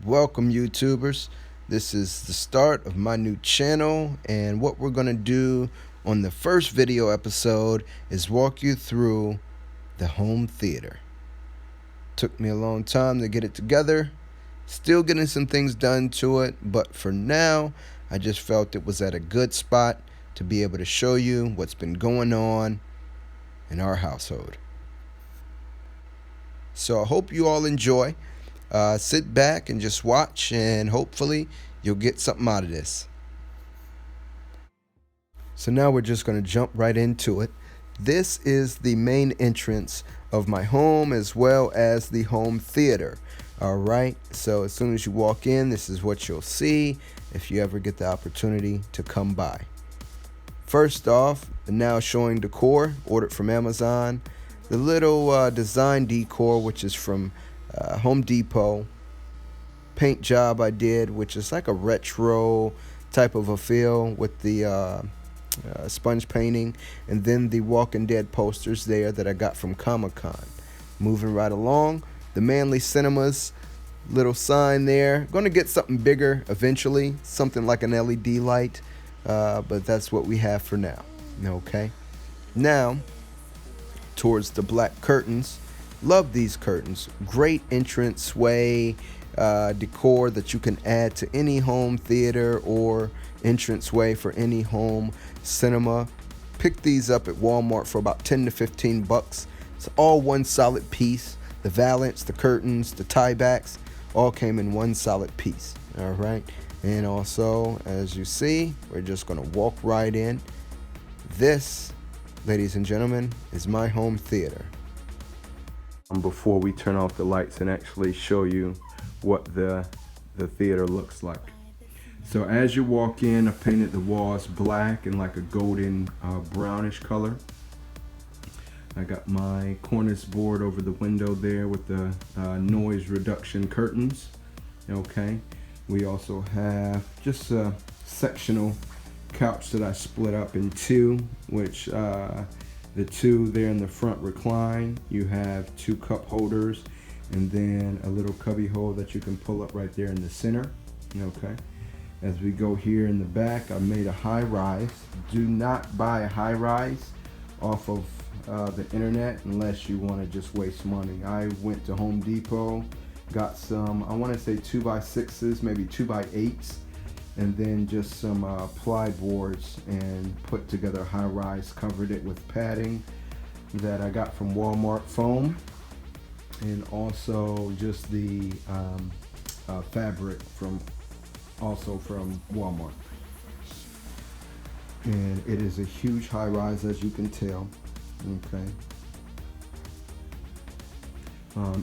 Welcome, YouTubers. This is the start of my new channel, and what we're going to do on the first video episode is walk you through the home theater. Took me a long time to get it together. Still getting some things done to it, but for now, I just felt it was at a good spot to be able to show you what's been going on in our household. So I hope you all enjoy. Sit back and just watch, and hopefully you'll get something out of this. So now we're just going to jump right into it. This is the main entrance of my home as well as the home theater. Alright, so as soon as you walk in, this is what you'll see if you ever get the opportunity to come by. First off, the now showing decor, ordered from Amazon. The little design decor, which is from Home Depot. Paint job I did, which is like a retro type of a feel with the sponge painting, and then the Walking Dead posters there that I got from Comic-Con. Moving right along, the Manly Cinemas little sign there. Going to get something bigger eventually, something like an LED light, but that's what we have for now. Okay, now towards the black curtains. Love these curtains. Great entranceway decor that you can add to any home theater or entranceway for any home cinema. Pick these up at Walmart for about 10 to 15 bucks. It's all one solid piece. The valance, the curtains, the tie backs all came in one solid piece. All right, and also, as you see, we're just going to walk right in. This, ladies and gentlemen, is my home theater. Before we turn off the lights and actually show you what the theater looks like. So as you walk in, I painted the walls black and like a golden brownish color. I got my cornice board over the window there with the noise reduction curtains. Okay, we also have just a sectional couch that I split up in two, which the two there in the front recline. You have two cup holders and then a little cubby hole that you can pull up right there in the center. Okay, as we go here in the back, I made a high rise. Do not buy a high rise off of the internet unless you want to just waste money. I went to Home Depot, got some, I want to say 2x6s, maybe 2x8s, and then just some ply boards, and put together a high rise, covered it with padding that I got from Walmart foam, and also just the fabric from Walmart. And it is a huge high rise, as you can tell. Okay.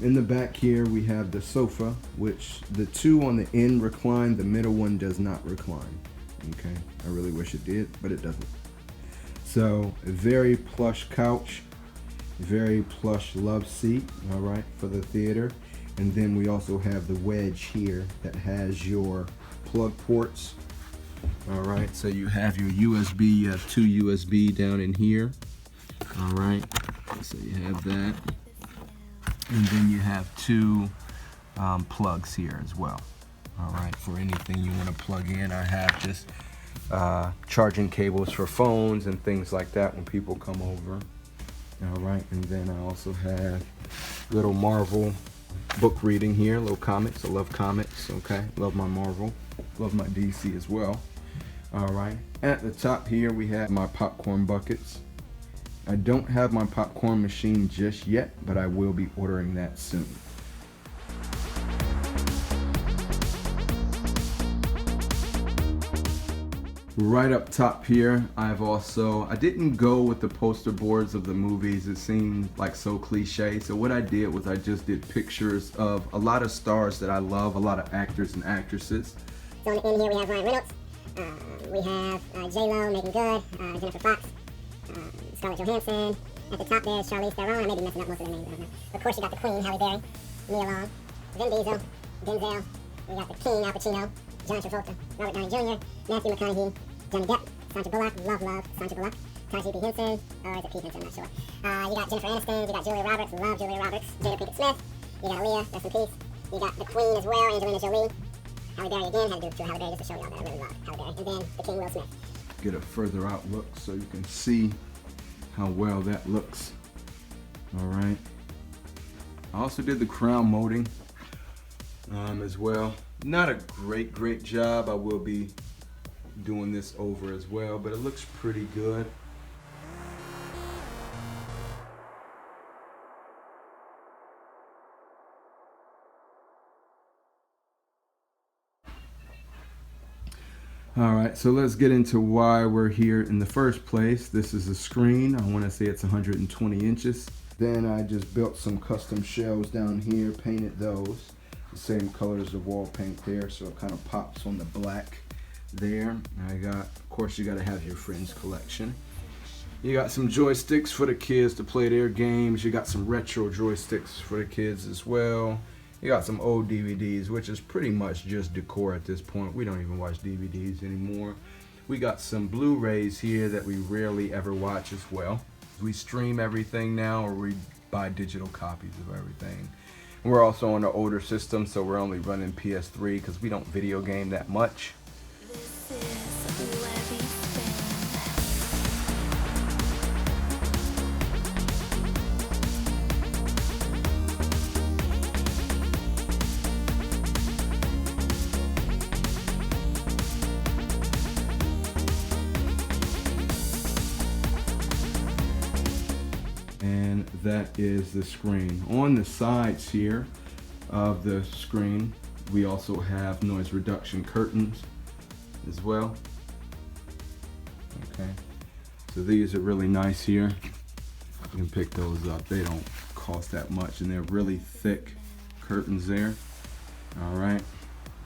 In the back here we have the sofa, which the two on the end recline, the middle one does not recline. Okay, I really wish it did, but it doesn't. So a very plush couch, very plush love seat, all right, for the theater. And then we also have the wedge here that has your plug ports. All right, so you have your USB, you have two USB down in here. All right, so you have that. And then you have two plugs here as well. All right, for anything you want to plug in. I have just charging cables for phones and things like that when people come over. All right, and then I also have little Marvel book reading here, little comics. I love comics, okay? Love my Marvel, love my DC as well. All right, at the top here we have my popcorn buckets. I don't have my popcorn machine just yet, but I will be ordering that soon. Right up top here, I didn't go with the poster boards of the movies. It seemed like so cliche. So what I did was I just did pictures of a lot of stars that I love, a lot of actors and actresses. So on the end here we have Ryan Reynolds. We have J-Lo, Megan Good, Jennifer Fox, Scarlett Johansson. At the top there is Charlize Theron. I may be messing up most of their names, I don't know. Of course, you got the Queen, Halle Berry, Nia Long, Vin Diesel, Denzel. We got the King, Al Pacino, John Travolta, Robert Downey Jr., Matthew McConaughey, Johnny Depp, Sandra Bullock, love Sandra Bullock, Taraji P. Henson, or is it P. Henson? I'm not sure. You got Jennifer Aniston, you got Julia Roberts, love Julia Roberts, Jada Pinkett Smith, you got Aaliyah, rest in peace, You got the Queen as well, Angelina Jolie. Halle Berry again, had to do it to Halle Berry just to show y'all that I really love Halle Berry. And then the King, Will Smith. Get a further out look so you can see how well that looks. All right. I also did the crown molding as well. Not a great job. I will be doing this over as well, but it looks pretty good. All right, so let's get into why we're here in the first place. This is a screen. I want to say it's 120 inches. Then I just built some custom shells down here, painted those the same color as the wall paint there, so it kind of pops on the black there. I got, of course, you got to have your Friends collection. You got some joysticks for the kids to play their games. You got some retro joysticks for the kids as well. You got some old DVDs, which is pretty much just decor at this point. We don't even watch DVDs anymore. We got some Blu-rays here that we rarely ever watch as well. We stream everything now, or we buy digital copies of everything. And we're also on an older system, so we're only running PS3 because we don't video game that much. This is where we spin. And that is the screen. On the sides here of the screen, we also have noise reduction curtains as well. Okay, so these are really nice here. You can pick those up. They don't cost that much, and they're really thick curtains there. All right,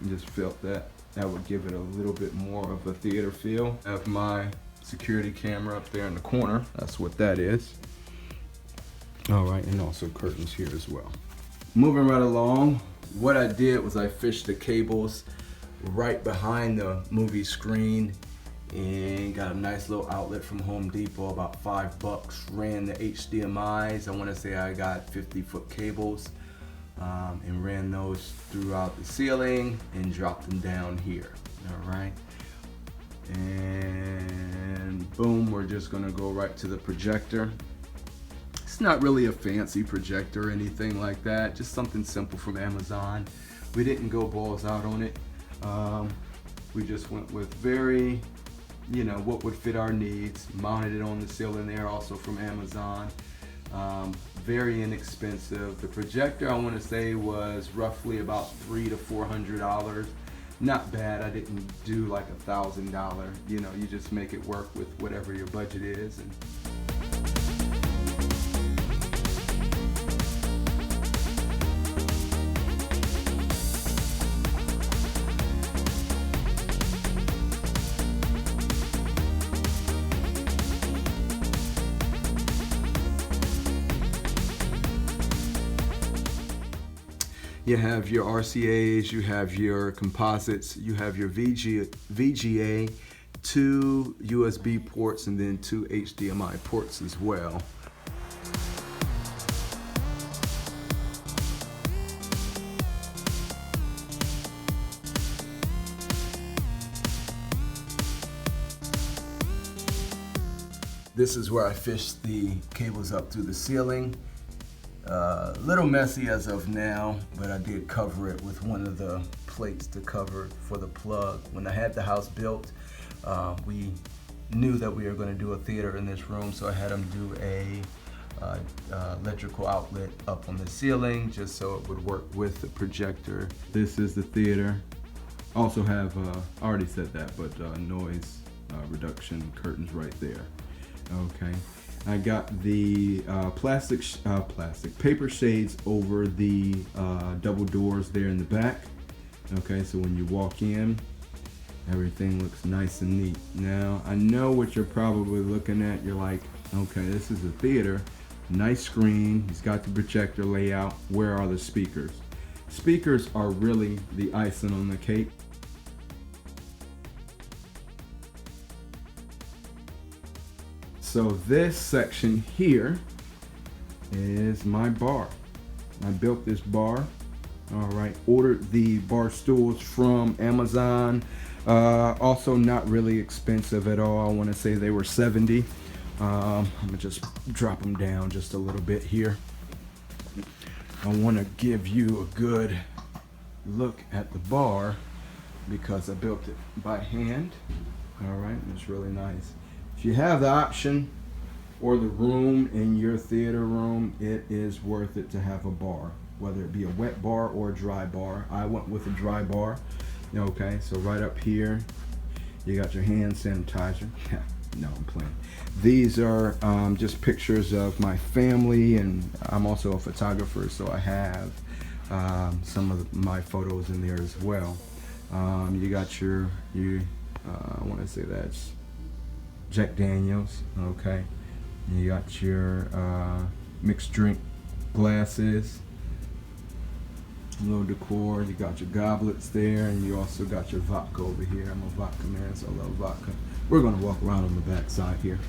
I just felt that would give it a little bit more of a theater feel. I have my security camera up there in the corner. That's what that is. All right, and also curtains here as well. Moving right along, what I did was I fished the cables right behind the movie screen and got a nice little outlet from Home Depot, about $5. Ran the HDMIs. I want to say I got 50-foot cables and ran those throughout the ceiling and dropped them down here. All right, and boom, we're just gonna go right to the projector. It's not really a fancy projector or anything like that, just something simple from Amazon. We didn't go balls out on it. We just went with very, what would fit our needs. Mounted it on the ceiling there, also from Amazon. Very inexpensive. The projector, I want to say, was roughly about $300 to $400. Not bad. I didn't do like $1,000. You just make it work with whatever your budget is. And you have your RCAs, you have your composites, you have your VGA, 2 USB ports, and then 2 HDMI ports as well. This is where I fished the cables up through the ceiling. Little messy as of now, but I did cover it with one of the plates to cover for the plug. When I had the house built, we knew that we were going to do a theater in this room, so I had them do a electrical outlet up on the ceiling just so it would work with the projector. This is the theater. Also have, I already said that, but noise reduction curtains right there. Okay. I got the plastic paper shades over the double doors there in the back. Okay, so when you walk in, everything looks nice and neat. Now, I know what you're probably looking at. You're like, okay, this is a theater. Nice screen. He's got the projector layout. Where are the speakers? Speakers are really the icing on the cake. So this section here is my bar. I built this bar All right, ordered the bar stools from Amazon. Also not really expensive at all. I want to say they were 70. I'm gonna just drop them down just a little bit here. I want to give you a good look at the bar because I built it by hand. All right, it's really nice. If you have the option or the room in your theater room, it is worth it to have a bar, whether it be a wet bar or a dry bar. I went with a dry bar. Okay, so right up here, you got your hand sanitizer. No, I'm playing. These are just pictures of my family, and I'm also a photographer, so I have some of my photos in there as well. You got I want to say that's Jack Daniels, okay. You got your mixed drink glasses, a little decor. You got your goblets there, and you also got your vodka over here. I'm a vodka man, so I love vodka. We're gonna walk around on the back side here.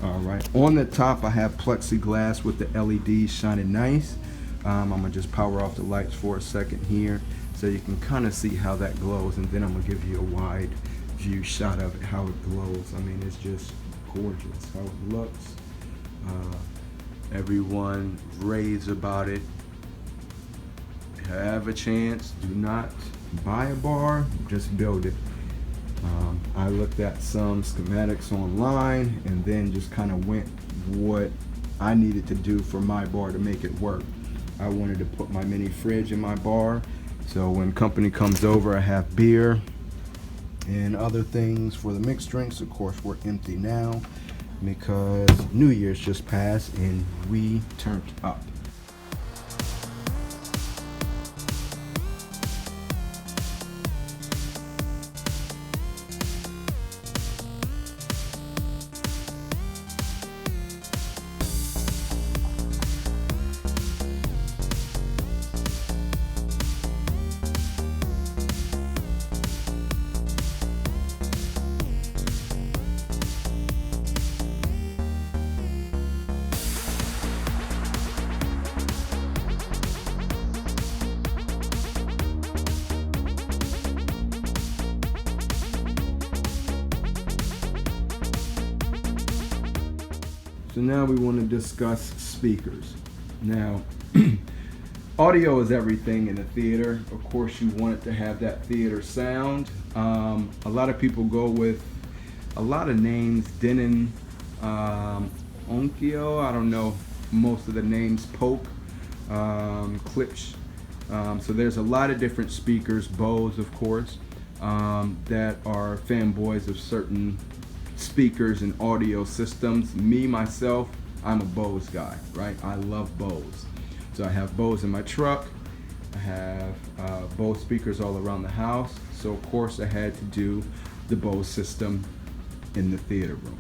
All right, on the top I have plexiglass with the LEDs shining nice. I'm gonna just power off the lights for a second here so you can kind of see how that glows, and then I'm gonna give you a wide view shot of it, how it glows. I mean, it's just gorgeous how it looks. Everyone raves about it. Have a chance, do not buy a bar, just build it. I looked at some schematics online and then just kind of went what I needed to do for my bar to make it work. I wanted to put my mini fridge in my bar, so when company comes over, I have beer and other things. For the mixed drinks, of course, we're empty now because New Year's just passed and we turned up. So now we want to discuss speakers. Now, audio is everything in a theater. Of course, you want it to have that theater sound. A lot of people go with a lot of names. Denon, Onkyo, I don't know most of the names, Poke, Klipsch. So there's a lot of different speakers, Bose, of course, that are fanboys of certain speakers and audio systems. Me, myself, I'm a Bose guy, right? I love Bose. So I have Bose in my truck. I have Bose speakers all around the house. So of course I had to do the Bose system in the theater room.